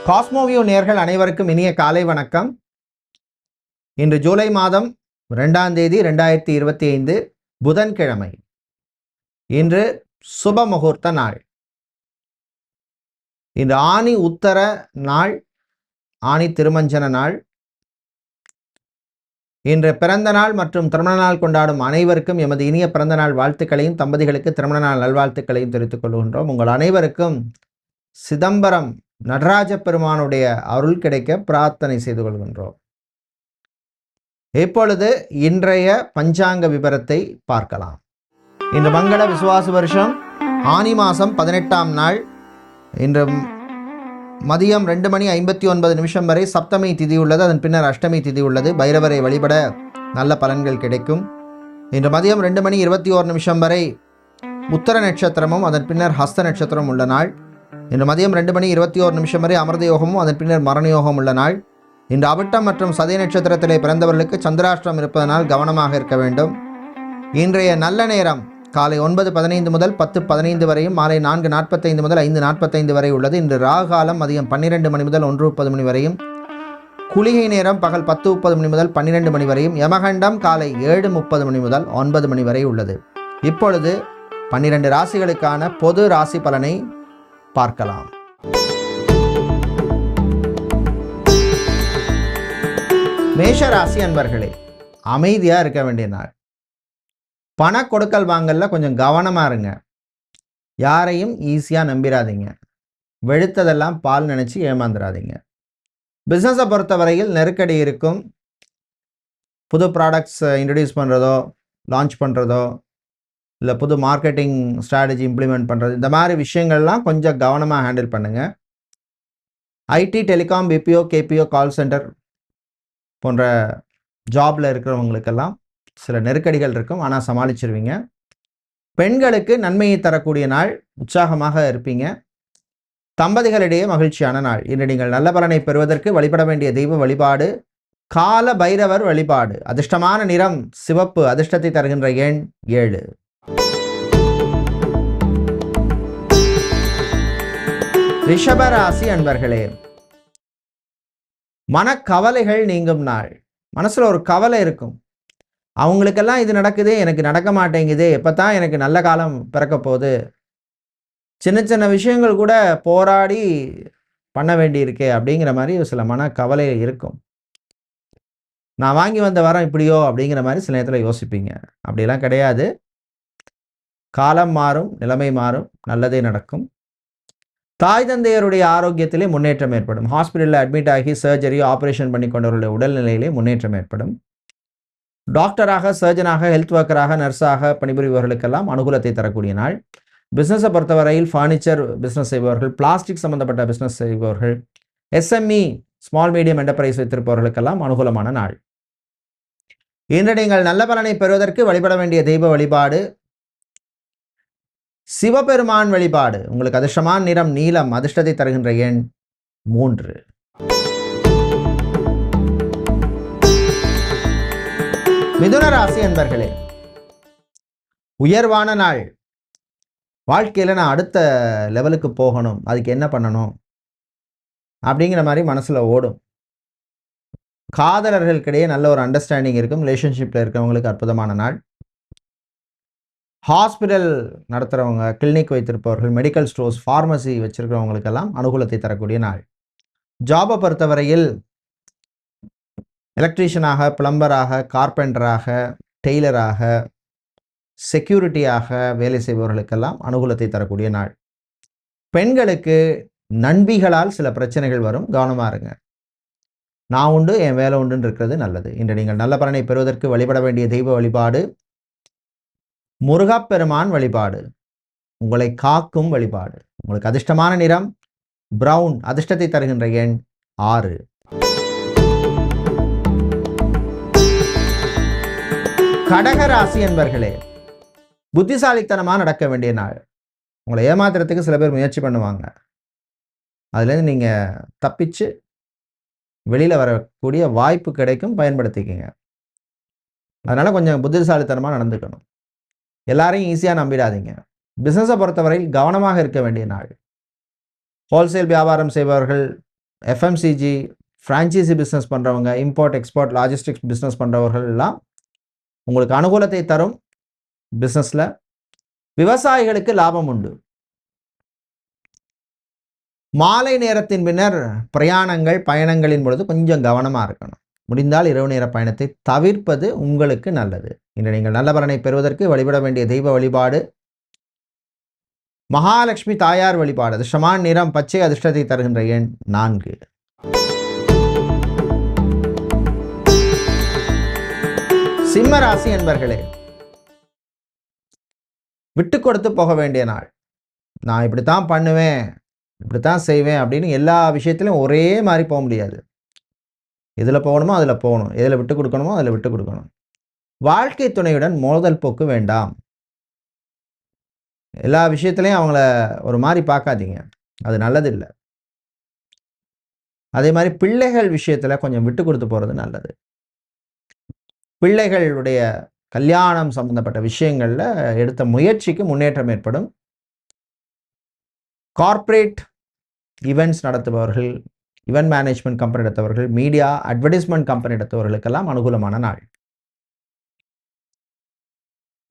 Cosmoview நேயர்கள் அனைவருக்கும் இனிய காலை வணக்கம். இன்று ஜூலை மாதம் 2ஆம் தேதி 2025 புதன்கிழமை. இன்று சுப முகூர்த்த நாள். இன்று ஆனி உத்தர நாள், ஆனி திருமஞ்சன நாள். இன்று பிறந்த நாள் மற்றும் திருமண நாள் கொண்டாடும் அனைவருக்கும் எமது இனிய பிறந்த நாள் வாழ்த்துக்களையும், தம்பதிகளுக்கு திருமண நாள் நல்வாழ்த்துக்களையும் தெரிவித்துக் கொள்கின்றோம். உங்கள் அனைவருக்கும் சிதம்பரம் நடராஜ பெருமானுடைய அருள் கிடைக்க பிரார்த்தனை செய்து கொள்கின்றோம். இப்பொழுது இன்றைய பஞ்சாங்க விபரத்தை பார்க்கலாம். இன்று மங்கள விசுவாச வருஷம் ஆனி மாதம் 18ஆம் நாள். இன்று மதியம் 2:59 வரை சப்தமி திதி உள்ளது. அதன் பின்னர் அஷ்டமி திதி உள்ளது. பைரவரை வழிபட நல்ல பலன்கள் கிடைக்கும். இன்று மதியம் 2:21 வரை உத்தர நட்சத்திரமும் அதன் பின்னர் ஹஸ்த நட்சத்திரம் உள்ள நாள். இன்று மதியம் 2:21 வரை அமிர்த யோகமும் அதன் பின்னர் மரண யோகம் உள்ள நாள். இன்று அவிட்டம் மற்றும் சதய நட்சத்திரத்திலே பிறந்தவர்களுக்கு சந்திராஷ்டிரம் இருப்பதனால் கவனமாக இருக்க வேண்டும். இன்றைய நல்ல நேரம் காலை 9:15 முதல் 10:15 வரையும், மாலை 4:45 முதல் 5:45 வரை உள்ளது. இன்று ராகு காலம் மதியம் 12 மணி முதல் 1:30 வரையும், குளிகை நேரம் பகல் 10:30 முதல் 12 மணி வரையும், யமகண்டம் காலை 7:30 முதல் 9 மணி வரை உள்ளது. இப்பொழுது 12 ராசிகளுக்கான பொது ராசி பலனை பார்க்கலாம். மேஷ ராசி அன்பர்களே, அமைதியா இருக்க வேண்டிய நாள். பண கொடுக்கல் வாங்கல்ல கொஞ்சம் கவனமா இருங்க. யாரையும் ஈஸியா நம்பிடாதீங்க. வெளுத்ததெல்லாம் பால் நினைச்சு ஏமாந்துடாதீங்க. பிசினஸை பொறுத்தவரையில் நெருக்கடி இருக்கும். புது ப்ராடக்ட்ஸ் இன்ட்ரடியூஸ் பண்ணுறதோ, லான்ச் பண்ணுறதோ, இல்லை புது மார்க்கெட்டிங் ஸ்ட்ராட்டஜி இம்ப்ளிமெண்ட் பண்ணுறது, இந்த மாதிரி விஷயங்கள்லாம் கொஞ்சம் கவனமாக ஹேண்டில் பண்ணுங்கள். ID, telecom, BPO, KPO, call centre போன்ற ஜாபில் இருக்கிறவங்களுக்கெல்லாம் சில நெருக்கடிகள் இருக்கும், ஆனால் சமாளிச்சிருவீங்க. பெண்களுக்கு நன்மையை தரக்கூடிய நாள், உற்சாகமாக இருப்பீங்க. தம்பதிகளிடையே மகிழ்ச்சியான நாள். இன்று நீங்கள் நல்ல பலனை பெறுவதற்கு வழிபட வேண்டிய தெய்வ வழிபாடு கால பைரவர் வழிபாடு. அதிர்ஷ்டமான நிறம் சிவப்பு. அதிர்ஷ்டத்தை தருகின்ற எண் 7. ரிஷபராசி அன்பர்களே, மனக்கவலைகள் நீங்கும் நாள். மனசுல ஒரு கவலை இருக்கும். அவங்களுக்கெல்லாம் இது நடக்குது, எனக்கு நடக்க மாட்டேங்குது, எப்பதான் எனக்கு நல்ல காலம் பிறக்க போகுது, சின்ன சின்ன விஷயங்கள் கூட போராடி பண்ண வேண்டி இருக்கே அப்படிங்கிற மாதிரி சில மனக்கவலை இருக்கும். நான் வாங்கி வந்த வரம் இப்படியோ அப்படிங்கிற மாதிரி சில நேரத்தில் யோசிப்பீங்க. அப்படிலாம் கிடையாது. காலம் மாறும், நிலைமை மாறும், நல்லதே நடக்கும். தாய் தந்தையருடைய ஆரோக்கியத்திலே முன்னேற்றம் ஏற்படும். ஹாஸ்பிட்டலில் அட்மிட் ஆகி சர்ஜரி, ஆப்ரேஷன் பண்ணி கொண்டவர்களுடைய உடல்நிலையிலே முன்னேற்றம் ஏற்படும். டாக்டராக, சர்ஜனாக, ஹெல்த் ஒர்க்கராக, நர்ஸாக பணிபுரிபவர்களுக்கெல்லாம் அனுகூலத்தை தரக்கூடிய நாள். பிஸ்னஸை பொறுத்தவரையில் ஃபர்னிச்சர் பிஸ்னஸ் செய்பவர்கள், பிளாஸ்டிக் சம்பந்தப்பட்ட பிஸ்னஸ் செய்பவர்கள், எஸ்எம்இ ஸ்மால் மீடியம் என்டர்பிரைஸ் வைத்திருப்பவர்களுக்கெல்லாம் அனுகூலமான நாள். இன்று நீங்கள் நல்ல பலனை பெறுவதற்கு வழிபட வேண்டிய தெய்வ வழிபாடு சிவபெருமான் வழிபாடு. உங்களுக்கு அதிர்ஷ்டமான நிறம் நீலம். அதிர்ஷ்டத்தை தருகின்ற எண் 3. மிதுன ராசி அன்பர்களே, உயர்வான நாள். வாழ்க்கையில் நான் அடுத்த லெவலுக்கு போகணும், அதுக்கு என்ன பண்ணணும் அப்படிங்கிற மாதிரி மனசில் ஓடும். காதலர்களுக்கிடையே நல்ல ஒரு அண்டர்ஸ்டாண்டிங் இருக்கும். ரிலேஷன்ஷிப்பில் இருக்கிறவங்களுக்கு அற்புதமான நாள். ஹாஸ்பிட்டல் நடத்துகிறவங்க, கிளினிக் வைத்திருப்பவர்கள், மெடிக்கல் ஸ்டோர்ஸ், ஃபார்மசி வச்சிருக்கிறவங்களுக்கெல்லாம் அனுகூலத்தை தரக்கூடிய நாள். ஜாபை பொறுத்தவரையில் எலக்ட்ரீஷியனாக, பிளம்பராக, கார்பெண்டராக, டெய்லராக, செக்யூரிட்டியாக வேலை செய்பவர்களுக்கெல்லாம் அனுகூலத்தை தரக்கூடிய நாள். பெண்களுக்கு நண்பிகளால் சில பிரச்சனைகள் வரும், கவனமாக இருங்க. நான் உண்டு, என் வேலை உண்டுன்னு இருக்கிறது நல்லது. இன்று நீங்கள் நல்ல பலனை பெறுவதற்கு வழிபட வேண்டிய தெய்வ வழிபாடு முருகப்பெருமான் வழிபாடு. உங்களை காக்கும் வழிபாடு. உங்களுக்கு அதிர்ஷ்டமான நிறம் பிரவுன். அதிர்ஷ்டத்தை தருகின்ற எண் 6. கடகராசி என்பர்களே, புத்திசாலித்தனமாக நடக்க வேண்டிய நாள். உங்களை ஏமாத்துறதுக்கு சில பேர் முயற்சி பண்ணுவாங்க. அதுலேருந்து நீங்கள் தப்பிச்சு வெளியில் வரக்கூடிய வாய்ப்பு கிடைக்கும், பயன்படுத்திக்கங்க. அதனால் கொஞ்சம் புத்திசாலித்தனமாக நடந்துக்கணும். எல்லாரையும் ஈஸியாக நம்பிடாதீங்க. பிஸ்னஸை பொறுத்தவரையில் கவனமாக இருக்க வேண்டிய நாள். ஹோல்சேல் வியாபாரம் செய்பவர்கள், எஃப்எம்சிஜி, ஃப்ரான்ச்சைசி பிஸ்னஸ் பண்ணுறவங்க, இம்போர்ட் எக்ஸ்போர்ட் லாஜிஸ்டிக்ஸ் பிஸ்னஸ் பண்ணுறவர்கள் எல்லாம் உங்களுக்கு அனுகூலத்தை தரும். பிஸ்னஸில் விவசாயிகளுக்கு லாபம் உண்டு. மாலை நேரத்தின் பின்னர் பிரயாணங்கள் பயணங்களின் பொழுது கொஞ்சம் கவனமாக இருக்கணும். முடிந்தால் இரவு நேர பயணத்தை தவிர்ப்பது உங்களுக்கு நல்லது. இன்று நீங்கள் நல்ல பலனை பெறுவதற்கு வழிபட வேண்டிய தெய்வ வழிபாடு மகாலட்சுமி தாயார் வழிபாடு. அதிர்ஷ்டமான நிறம் பச்சை, அதிர்ஷ்டத்தை தருகின்ற எண் 4. சிம்ம ராசி என்பர்களே, விட்டு கொடுத்து போக வேண்டிய நாள். நான் இப்படித்தான் பண்ணுவேன், இப்படித்தான் செய்வேன் அப்படின்னு எல்லா விஷயத்திலும் ஒரே மாதிரி போக முடியாது. எதில் போகணுமோ அதில் போகணும், எதில் விட்டு கொடுக்கணுமோ அதில் விட்டு கொடுக்கணும். வாழ்க்கை துணையுடன் மோதல் போக்கு வேண்டாம். எல்லா விஷயத்துலையும் அவங்கள ஒரு மாதிரி பார்க்காதீங்க, அது நல்லதில்லை. அதே மாதிரி பிள்ளைகள் விஷயத்தில் கொஞ்சம் விட்டு கொடுத்து போகிறது நல்லது. பிள்ளைகளுடைய கல்யாணம் சம்பந்தப்பட்ட விஷயங்களில் எடுத்த முயற்சிக்கு முன்னேற்றம் ஏற்படும். கார்ப்பரேட் ஈவெண்ட்ஸ் நடத்துபவர்கள், ஈவெண்ட் மேனேஜ்மெண்ட் கம்பெனி எடுத்தவர்கள், மீடியா அட்வர்டைஸ்மெண்ட் கம்பெனி எடுத்தவர்களுக்கெல்லாம் அனுகூலமான நாள்.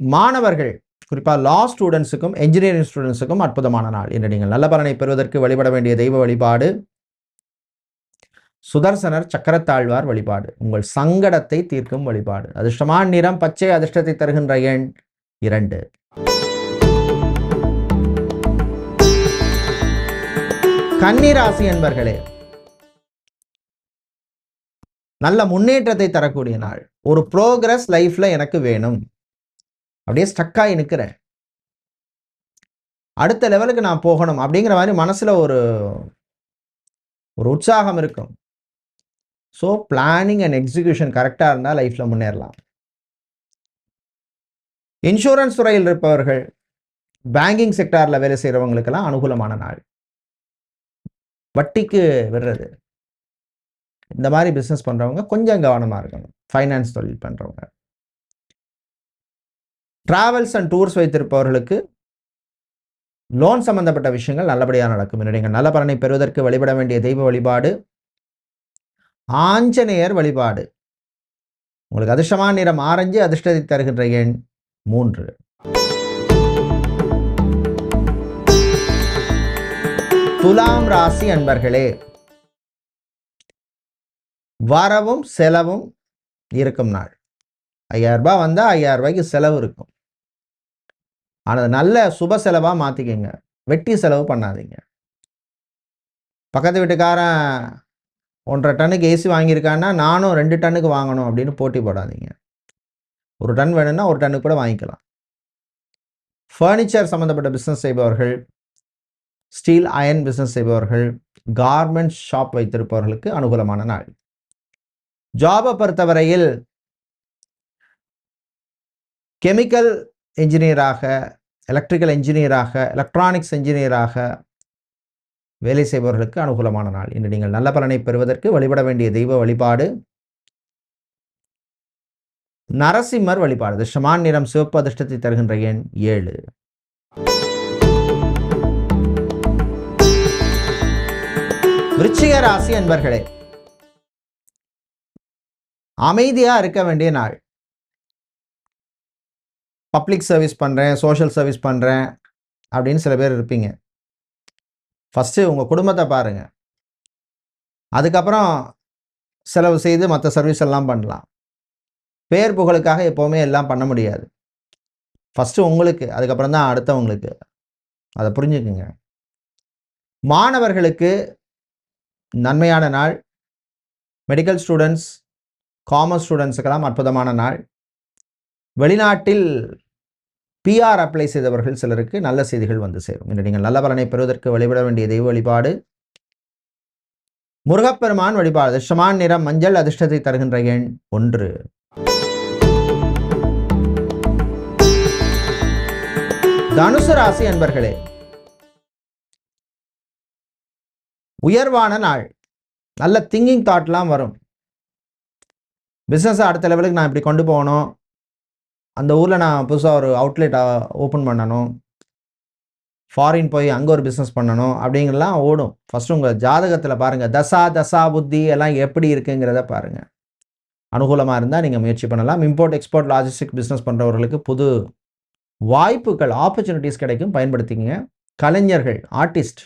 மாணவர்கள், குறிப்பாக லா ஸ்டூடெண்ட்ஸுக்கும் என்ஜினியரிங் ஸ்டூடெண்ட்ஸுக்கும் அற்புதமான நாள். இன்று நீங்கள் நல்ல பலனை பெறுவதற்கு வழிபட வேண்டிய தெய்வ வழிபாடு சுதர்சனர் சக்கரத்தாழ்வார் வழிபாடு. உங்கள் சங்கடத்தை தீர்க்கும் வழிபாடு. அதிர்ஷ்டமான நிறம் பச்சை, அதிர்ஷ்டத்தை தருகின்ற எண் 2. கன்னி ராசி என்பர்களே, நல்ல முன்னேற்றத்தை தரக்கூடிய நாள். ஒரு ப்ரோக்ரஸ் லைஃப்ல எனக்கு வேணும், அப்படியே ஸ்டக்காகி நிற்கிறேன், அடுத்த லெவலுக்கு நான் போகணும் அப்படிங்கிற மாதிரி மனசுல ஒரு உற்சாகம் இருக்கும். ஸோ பிளானிங் அண்ட் எக்ஸிக்யூஷன் கரெக்டாக இருந்தால் லைஃப்பில் முன்னேறலாம். இன்சூரன்ஸ் துறையில் இருப்பவர்கள், பேங்கிங் செக்டாரில் வேலை செய்கிறவங்களுக்கெல்லாம் அனுகூலமான நாள். வட்டிக்கு விடுறது, இந்த மாதிரி பிஸ்னஸ் பண்ணுறவங்க கொஞ்சம் கவனமாக இருக்கணும். ஃபைனான்ஸ் தொழில் பண்ணுறவங்க, ட்ராவல்ஸ் அண்ட் டூர்ஸ் வைத்திருப்பவர்களுக்கு லோன் சம்பந்தப்பட்ட விஷயங்கள் நல்லபடியாக நடக்கும். நீங்கள் நல்ல பலனை பெறுவதற்கு வழிபட வேண்டிய தெய்வ வழிபாடு ஆஞ்சநேயர் வழிபாடு. உங்களுக்கு அதிர்ஷ்டமான நிறம் ஆரஞ்சு, அதிர்ஷ்டத்தை தருகின்ற எண் 3. துலாம் ராசி அன்பர்களே, வரவும் செலவும் இருக்கும் நாள். 5000 ரூபாய் வந்தால் 5000 ரூபாய்க்கு செலவு இருக்கும். ஆனால் நல்ல சுப செலவாக மாற்றிக்கங்க, வெட்டி செலவு பண்ணாதீங்க. பக்கத்து வீட்டுக்காரன் 1.5 டன்னுக்கு ஏசி வாங்கியிருக்கான்னா நானும் 2 டன்னுக்கு வாங்கணும் அப்படின்னு போட்டி போடாதீங்க. 1 டன் வேணும்னா 1 டன்னுக்கு கூட வாங்கிக்கலாம். ஃபர்னிச்சர் சம்மந்தப்பட்ட பிஸ்னஸ் செய்பவர்கள், ஸ்டீல் அயன் பிஸ்னஸ் செய்பவர்கள், கார்மெண்ட்ஸ் ஷாப் வைத்திருப்பவர்களுக்கு அனுகூலமான நாள். ஜாபை பொறுத்தவரையில் கெமிக்கல் என்ஜினியராக, எலக்ட்ரிக்கல் என்ஜினியராக, எலக்ட்ரானிக்ஸ் என்ஜினியராக வேலை செய்பவர்களுக்கு அனுகூலமான நாள். இன்று நீங்கள் நல்ல பலனை பெறுவதற்கு வழிபட வேண்டிய தெய்வ வழிபாடு நரசிம்மர் வழிபாடு. அதிர்ஷ்டமான நிறம் சிவப்பு, அதிர்ஷ்டத்தை தருகின்ற எண் 7. விருச்சிக ராசி அன்பர்களே, அமைதியா இருக்க வேண்டிய நாள். பப்ளிக் சர்வீஸ் பண்றேன், சோஷியல் சர்வீஸ் பண்றேன் அப்படின்னு சில பேர் இருப்பீங்க. ஃபஸ்ட்டு உங்கள் குடும்பத்தை பாருங்கள், அதுக்கப்புறம் செலவு செய்து மற்ற சர்வீஸ் எல்லாம் பண்ணலாம். பேர் புகழுக்காக எப்போவுமே எல்லாம் பண்ண முடியாது. ஃபஸ்ட்டு உங்களுக்கு, அதுக்கப்புறம் தான் அடுத்தவங்களுக்கு. அதை புரிஞ்சுக்குங்க. மாணவர்களுக்கு நன்மையான நாள். மெடிக்கல் ஸ்டூடெண்ட்ஸ், காமர்ஸ் ஸ்டூடெண்ட்ஸுக்கெல்லாம் அற்புதமான நாள். வெளிநாட்டில் பிஆர் அப்ளை செய்தவர்கள் சிலருக்கு நல்ல செய்திகள் வந்து சேரும். இன்று நீங்கள் நல்ல பலனை பெறுவதற்கு வழிபட வேண்டிய தெய்வ வழிபாடு முருகப்பெருமான் வழிபாடு. அதிர்ஷ்டமான நிறம் மஞ்சள், அதிர்ஷ்டத்தை தருகின்ற எண் 1. தனுசு ராசி அன்பர்களே, உயர்வான நாள். நல்ல திங்கிங் தாட்லாம் வரும். பிஸ்னஸை அடுத்த லெவலுக்கு நான் இப்படி கொண்டு போகணும், அந்த ஊரில் நான் புதுசாக ஒரு அவுட்லெட் ஓப்பன் பண்ணணும், ஃபாரின் போய் அங்கே ஒரு பிஸ்னஸ் பண்ணணும் அப்படிங்கிறலாம் ஓடும். ஃபஸ்ட்டு உங்கள் ஜாதகத்தில் பாருங்கள், தசா புத்தி எல்லாம் எப்படி இருக்குங்கிறத பாருங்கள். அனுகூலமாக இருந்தால் நீங்கள் முயற்சி பண்ணலாம். இம்போர்ட் எக்ஸ்போர்ட் லாஜிஸ்டிக் பிஸ்னஸ் பண்ணுறவர்களுக்கு புது வாய்ப்புகள், ஆப்பர்ச்சுனிட்டிஸ் கிடைக்கும், பயன்படுத்திங்க. கலைஞர்கள், ஆர்டிஸ்ட்,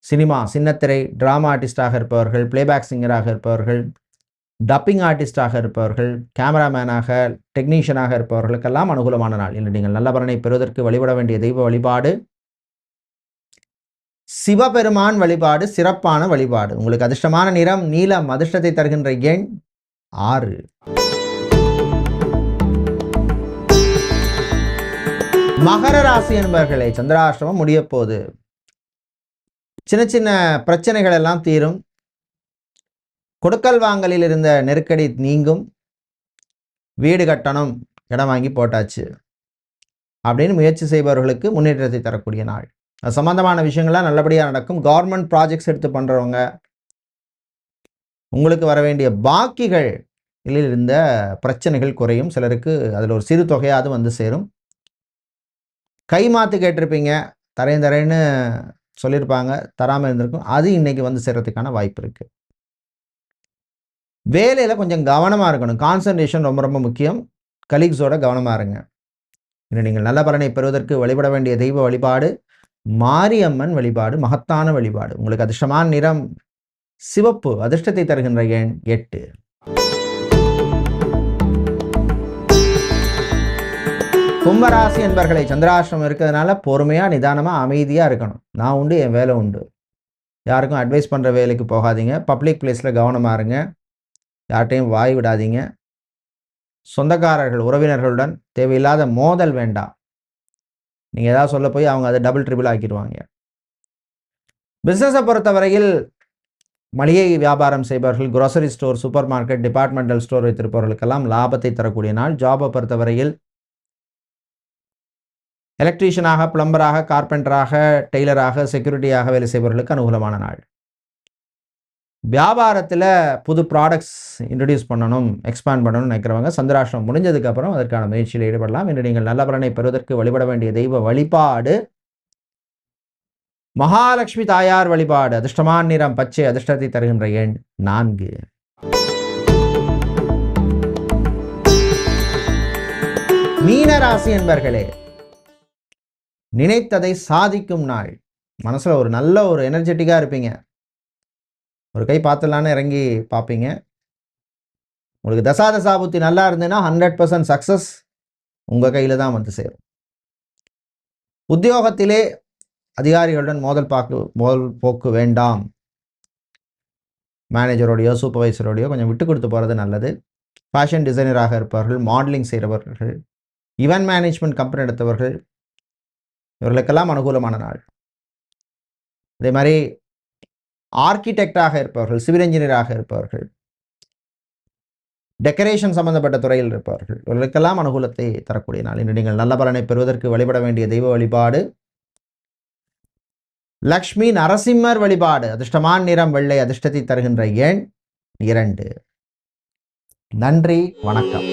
சினிமா, சின்னத்திரை, ட்ராமா ஆர்டிஸ்டாக இருப்பவர்கள், பிளேபேக் சிங்கராக இருப்பவர்கள், டப்பிங் ஆர்டிஸ்டாக இருப்பவர்கள், கேமராமேனாக, டெக்னீஷியனாக இருப்பவர்களுக்கெல்லாம் அனுகூலமான நாள். இன்று நீங்கள் நல்ல பலனை பெறுவதற்கு வழிபட வேண்டிய தெய்வ வழிபாடு சிவபெருமான் வழிபாடு, சிறப்பான வழிபாடு. உங்களுக்கு அதிர்ஷ்டமான நிறம் நீலம், அதிர்ஷ்டத்தை தருகின்ற எண் 6. மகர ராசி என்பவர்களே, சந்திராஷ்டமம் முடிய போகுது. சின்ன சின்ன பிரச்சனைகள் எல்லாம் தீரும். கொடுக்கல் வாங்கலில் இருந்த நெருக்கடி நீங்கும். வீடு கட்டணும், இடம் வாங்கி போட்டாச்சு அப்படின்னு முயற்சி செய்பவர்களுக்கு முன்னேற்றத்தை தரக்கூடிய நாள். அது சம்பந்தமான விஷயங்கள்லாம் நல்லபடியாக நடக்கும். கவர்மெண்ட் ப்ராஜெக்ட்ஸ் எடுத்து பண்ணுறவங்க, உங்களுக்கு வர வேண்டிய பாக்கிகள் இருந்த பிரச்சனைகள் குறையும். சிலருக்கு அதில் ஒரு சிறு தொகையாவது வந்து சேரும். கை மாற்று கேட்டிருப்பீங்க, தரேன்னு சொல்லியிருப்பாங்க, தராமல் இருந்திருக்கும். அது இன்னைக்கு வந்து சேர்றதுக்கான வாய்ப்பு இருக்குது. வேலையில் கொஞ்சம் கவனமாக இருக்கணும். கான்சன்ட்ரேஷன் ரொம்ப ரொம்ப முக்கியம். கலீக்ஸோட கவனமாக இருங்க. இன்னும் நீங்கள் நல்ல பலனை பெறுவதற்கு வழிபட வேண்டிய தெய்வ வழிபாடு மாரியம்மன் வழிபாடு, மகத்தான வழிபாடு. உங்களுக்கு அதிர்ஷ்டமான நிறம் சிவப்பு, அதிர்ஷ்டத்தை தருகின்ற எண் 8. கும்பராசி என்பர்களை, சந்திராஷ்டிரமம் இருக்கிறதுனால பொறுமையாக நிதானமாக அமைதியாக இருக்கணும். நான் உண்டு, என் வேலை உண்டு. யாருக்கும் அட்வைஸ் பண்ணுற வேலைக்கு போகாதீங்க. பப்ளிக் பிளேஸில் கவனமாக இருங்க. யார்கிட்டையும் வாய் விடாதீங்க. சொந்தக்காரர்கள், உறவினர்களுடன் தேவையில்லாத மோதல் வேண்டாம். நீங்கள் ஏதாவது சொல்ல போய் அவங்க அதை டபுள் ட்ரிபிள் ஆக்கிடுவாங்க. பிஸ்னஸை பொறுத்தவரையில் மளிகை வியாபாரம் செய்பவர்கள், grocery store, supermarket, departmental store வைத்திருப்பவர்களுக்கெல்லாம் லாபத்தை தரக்கூடிய நாள். ஜாபை பொறுத்தவரையில் எலக்ட்ரீஷியனாக, பிளம்பராக, கார்பெண்டராக, டெய்லராக, செக்யூரிட்டியாக வேலை செய்பவர்களுக்கு அனுகூலமான நாள். வியாபாரத்தில் புது ப்ராடக்ட்ஸ் இன்ட்ரடியூஸ் பண்ணணும், எக்ஸ்பேண்ட் பண்ணணும்னு நினைக்கிறவங்க சந்திராஷ்டிரமம் முடிஞ்சதுக்கப்புறம் அதற்கான முயற்சியில் ஈடுபடலாம். இன்று நீங்கள் நல்ல பலனை பெறுவதற்கு வழிபட வேண்டிய தெய்வ வழிபாடு மகாலட்சுமி தாயார் வழிபாடு. அதிர்ஷ்டமான நிறம் பச்சை, அதிர்ஷ்டத்தை தருகின்ற எண் 4. மீனராசி என்பர்களே, நினைத்ததை சாதிக்கும் நாள். மனசில் ஒரு நல்ல ஒரு எனர்ஜெட்டிக்காக இருப்பீங்க. ஒரு கை பார்த்துலான்னு இறங்கி பார்ப்பீங்க. உங்களுக்கு தசாபுத்தி நல்லா இருந்ததுன்னா 100% சக்ஸஸ் உங்கள் கையில் தான் வந்து சேரும். உத்தியோகத்திலே அதிகாரிகளுடன் மோதல் போக்கு வேண்டாம். மேனேஜரோடையோ சூப்பர்வைசரோடையோ கொஞ்சம் விட்டு கொடுத்து போகிறது நல்லது. ஃபேஷன் டிசைனராக இருப்பவர்கள், மாடலிங் செய்கிறவர்கள், ஈவென்ட் மேனேஜ்மெண்ட் கம்பெனி எடுத்தவர்கள், இவர்களுக்கெல்லாம் அனுகூலமான நாள். அதே மாதிரி ஆர்கிடெக்டாக இருப்பவர்கள், சிவில் இன்ஜினியராக இருப்பவர்கள், டெக்கரேஷன் சம்பந்தப்பட்ட துறையில் இருப்பவர்கள், இவர்களுக்கெல்லாம் அனுகூலத்தை தரக்கூடிய நாள். இன்று நீங்கள் நல்ல பலனை பெறுவதற்கு வழிபட வேண்டிய தெய்வ வழிபாடு லக்ஷ்மி நரசிம்மர் வழிபாடு. அதிர்ஷ்டமான நிறம் வெள்ளை, அதிர்ஷ்டத்தை தருகின்ற எண் 2. நன்றி, வணக்கம்.